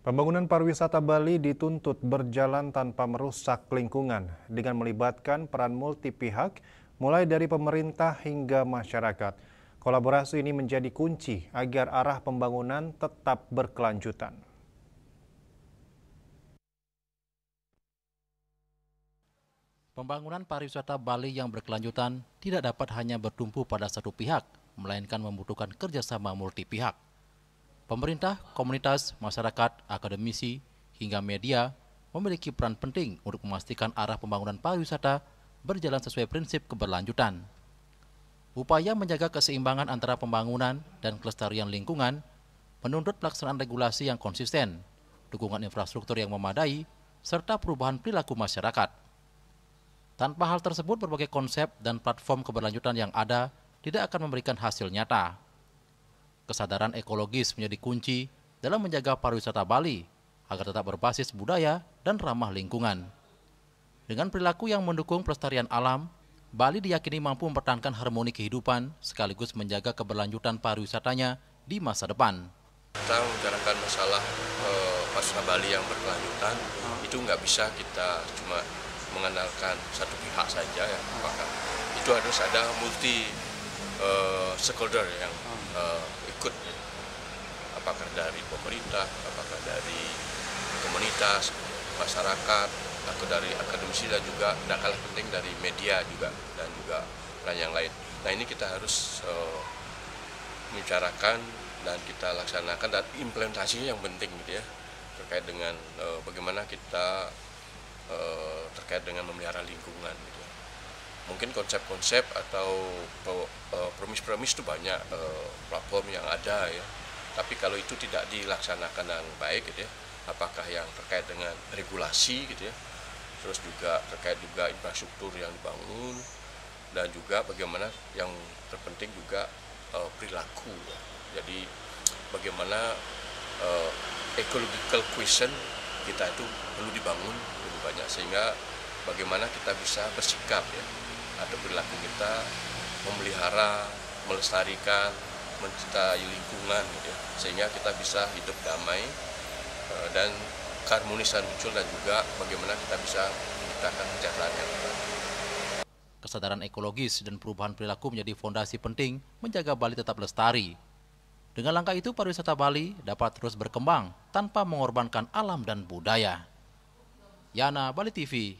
Pembangunan pariwisata Bali dituntut berjalan tanpa merusak lingkungan dengan melibatkan peran multi pihak, mulai dari pemerintah hingga masyarakat. Kolaborasi ini menjadi kunci agar arah pembangunan tetap berkelanjutan. Pembangunan pariwisata Bali yang berkelanjutan tidak dapat hanya bertumpu pada satu pihak, melainkan membutuhkan kerjasama multi pihak. Pemerintah, komunitas, masyarakat, akademisi, hingga media memiliki peran penting untuk memastikan arah pembangunan pariwisata berjalan sesuai prinsip keberlanjutan. Upaya menjaga keseimbangan antara pembangunan dan kelestarian lingkungan menuntut pelaksanaan regulasi yang konsisten, dukungan infrastruktur yang memadai, serta perubahan perilaku masyarakat. Tanpa hal tersebut, berbagai konsep dan platform keberlanjutan yang ada tidak akan memberikan hasil nyata. Kesadaran ekologis menjadi kunci dalam menjaga pariwisata Bali agar tetap berbasis budaya dan ramah lingkungan. Dengan perilaku yang mendukung pelestarian alam, Bali diyakini mampu mempertahankan harmoni kehidupan sekaligus menjaga keberlanjutan pariwisatanya di masa depan. Kita membicarakan masalah pariwisata Bali yang berkelanjutan, itu nggak bisa kita cuma mengandalkan satu pihak saja ya, apakah itu harus ada multi stakeholder yang ikut, apakah dari pemerintah, apakah dari komunitas, masyarakat, atau dari akademisi, dan juga tidak kalah penting dari media juga, dan juga lain yang lain. Nah, ini kita harus membicarakan dan kita laksanakan, dan implementasinya yang penting gitu ya, terkait dengan bagaimana kita terkait dengan memelihara lingkungan gitu. Mungkin konsep-konsep atau premis-premis itu banyak, platform yang ada ya. Tapi kalau itu tidak dilaksanakan dengan baik gitu ya, apakah yang terkait dengan regulasi gitu ya, terus juga terkait juga infrastruktur yang dibangun, dan juga bagaimana yang terpenting juga perilaku ya. Jadi bagaimana ecological question kita itu perlu dibangun lebih banyak, sehingga bagaimana kita bisa bersikap ya, atau perilaku kita memelihara, melestarikan, mencintai lingkungan gitu ya, sehingga kita bisa hidup damai dan keharmonisan muncul, dan juga bagaimana kita bisa menciptakan kesejahteraan yang baik. Kesadaran ekologis dan perubahan perilaku menjadi fondasi penting menjaga Bali tetap lestari. Dengan langkah itu, pariwisata Bali dapat terus berkembang tanpa mengorbankan alam dan budaya. Yana, Bali TV.